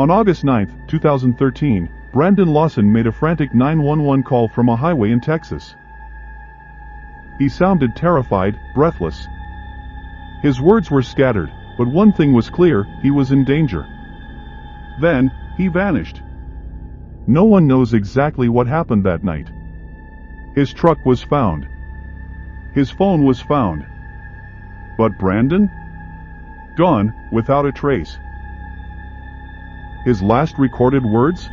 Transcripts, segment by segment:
On August 9, 2013, Brandon Lawson made a frantic 911 call from a highway in Texas. He sounded terrified, breathless. His words were scattered, but one thing was clear: he was in danger. Then, he vanished. No one knows exactly what happened that night. His truck was found. His phone was found. But Brandon? Gone, without a trace. His last recorded words?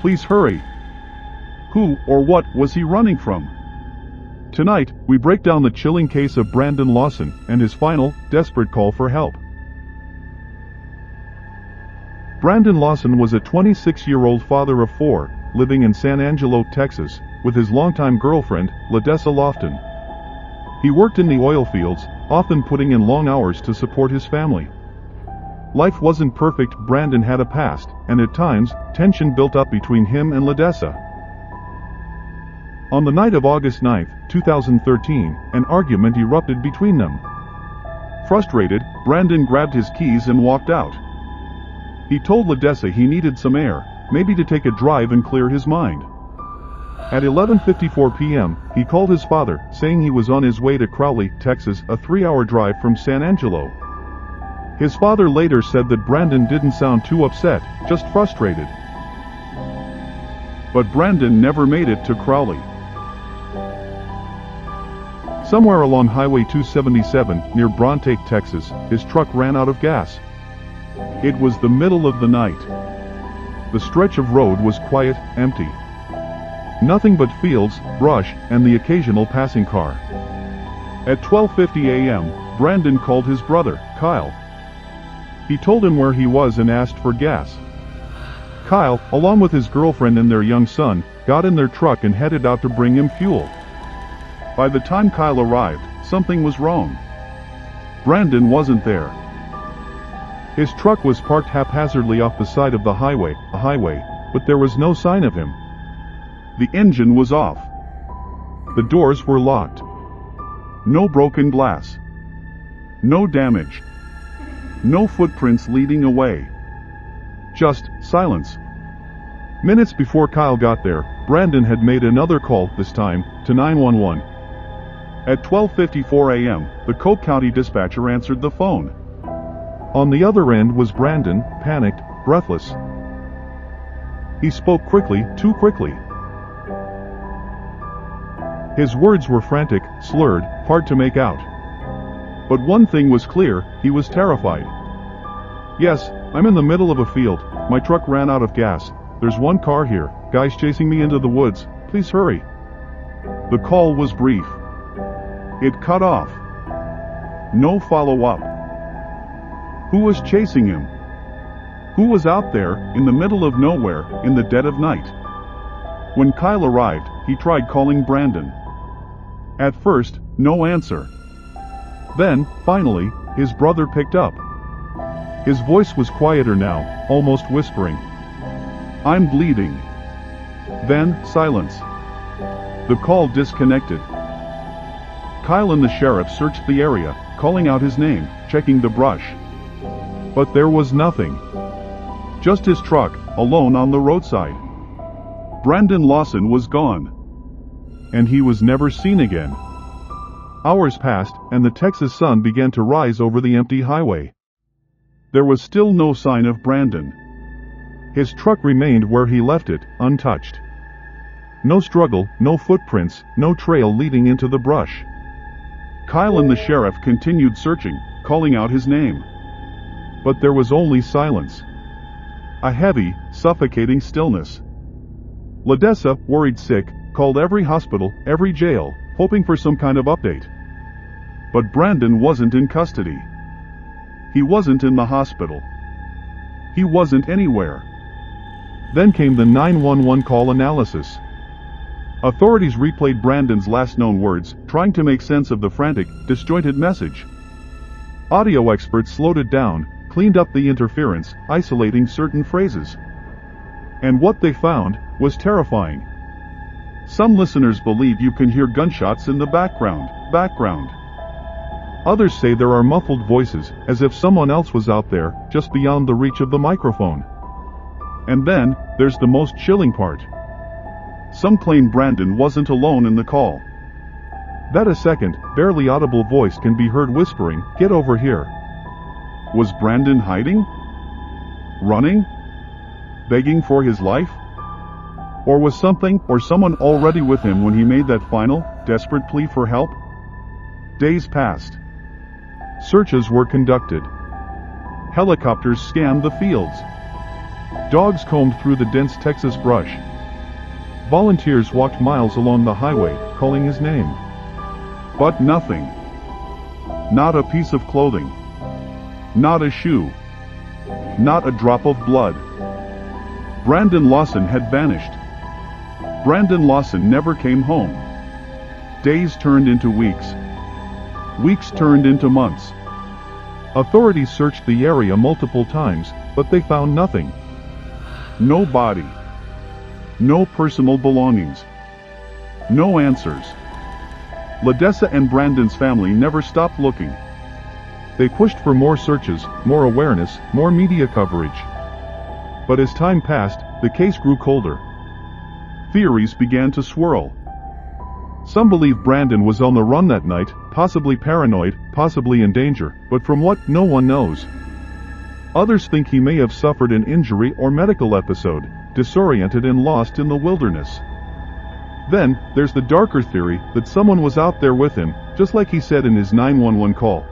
Please hurry. Who or what was he running from? Tonight, we break down the chilling case of Brandon Lawson and his final, desperate call for help. Brandon Lawson was a 26-year-old father of 4, living in San Angelo, Texas, with his longtime girlfriend, Ladessa Lofton. He worked in the oil fields, often putting in long hours to support his family. Life wasn't perfect. Brandon had a past, and at times, tension built up between him and Ladessa. On the night of August 9, 2013, an argument erupted between them. Frustrated, Brandon grabbed his keys and walked out. He told Ladessa he needed some air, maybe to take a drive and clear his mind. At 11:54 p.m., he called his father, saying he was on his way to Crowley, Texas, a 3-hour drive from San Angelo. His father later said that Brandon didn't sound too upset, just frustrated. But Brandon never made it to Crowley. Somewhere along Highway 277, near Frantic, Texas, his truck ran out of gas. It was the middle of the night. The stretch of road was quiet, empty. Nothing but fields, brush, and the occasional passing car. At 12:50 a.m., Brandon called his brother, Kyle. He told him where he was and asked for gas. Kyle, along with his girlfriend and their young son, got in their truck and headed out to bring him fuel. By the time Kyle arrived, something was wrong. Brandon wasn't there. His truck was parked haphazardly off the side of the highway, but there was no sign of him. The engine was off. The doors were locked. No broken glass. No damage. No footprints leading away. Just silence. Minutes before Kyle got there, Brandon had made another call, this time to 911. At 12:54 a.m., the Cobb County dispatcher answered the phone. On the other end was Brandon, panicked, breathless. He spoke quickly, too quickly. His words were frantic, slurred, hard to make out. But one thing was clear: he was terrified. Yes, I'm in the middle of a field. My truck ran out of gas. There's one car here. Guys chasing me into the woods. Please hurry. The call was brief. It cut off. No follow-up. Who was chasing him? Who was out there, in the middle of nowhere, in the dead of night? When Kyle arrived, he tried calling Brandon. At first, no answer. Then, finally, his brother picked up. His voice was quieter now, almost whispering. I'm bleeding. Then, silence. The call disconnected. Kyle and the sheriff searched the area, calling out his name, checking the brush. But there was nothing. Just his truck, alone on the roadside. Brandon Lawson was gone. And he was never seen again. Hours passed, and the Texas sun began to rise over the empty highway. There was still no sign of Brandon. His truck remained where he left it, untouched. No struggle, no footprints, no trail leading into the brush. Kyle and the sheriff continued searching, calling out his name. But there was only silence. A heavy, suffocating stillness. Ladessa, worried sick, called every hospital, every jail, hoping for some kind of update. But Brandon wasn't in custody. He wasn't in the hospital. He wasn't anywhere. Then came the 911 call analysis. Authorities replayed Brandon's last known words, trying to make sense of the frantic, disjointed message. Audio experts slowed it down, cleaned up the interference, isolating certain phrases. And what they found was terrifying. Some listeners believe you can hear gunshots in the background. Others say there are muffled voices, as if someone else was out there, just beyond the reach of the microphone. And then, there's the most chilling part. Some claim Brandon wasn't alone in the call. That a second, barely audible voice can be heard whispering, "Get over here." Was Brandon hiding? Running? Begging for his life? Or was something or someone already with him when he made that final, desperate plea for help? Days passed. Searches were conducted. Helicopters scanned the fields. Dogs combed through the dense Texas brush. Volunteers walked miles along the highway, calling his name. But nothing. Not a piece of clothing. Not a shoe. Not a drop of blood. Brandon Lawson had vanished. Brandon Lawson never came home. Days turned into weeks. Weeks turned into months. Authorities searched the area multiple times, but they found nothing. No body. No personal belongings. No answers. LaDessa and Brandon's family never stopped looking. They pushed for more searches, more awareness, more media coverage. But as time passed, the case grew colder. Theories began to swirl. Some believe Brandon was on the run that night, possibly paranoid, possibly in danger, but from what, no one knows. Others think he may have suffered an injury or medical episode, disoriented and lost in the wilderness. Then, there's the darker theory that someone was out there with him, just like he said in his 911 call.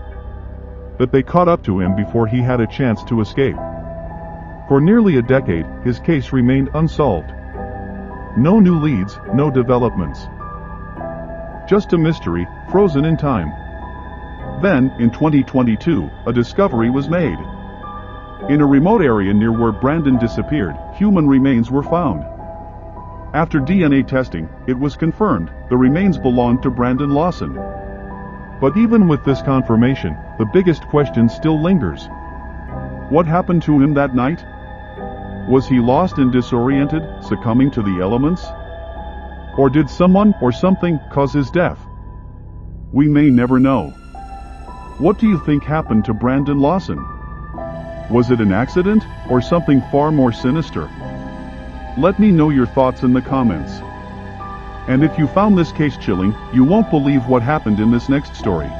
That they caught up to him before he had a chance to escape. For nearly a decade, his case remained unsolved. No new leads, no developments. Just a mystery, frozen in time. Then, in 2022, a discovery was made. In a remote area near where Brandon disappeared, human remains were found. After DNA testing, it was confirmed the remains belonged to Brandon Lawson. But even with this confirmation, the biggest question still lingers. What happened to him that night? Was he lost and disoriented, succumbing to the elements? Or did someone or something cause his death? We may never know. What do you think happened to Brandon Lawson? Was it an accident, or something far more sinister? Let me know your thoughts in the comments. And if you found this case chilling, you won't believe what happened in this next story.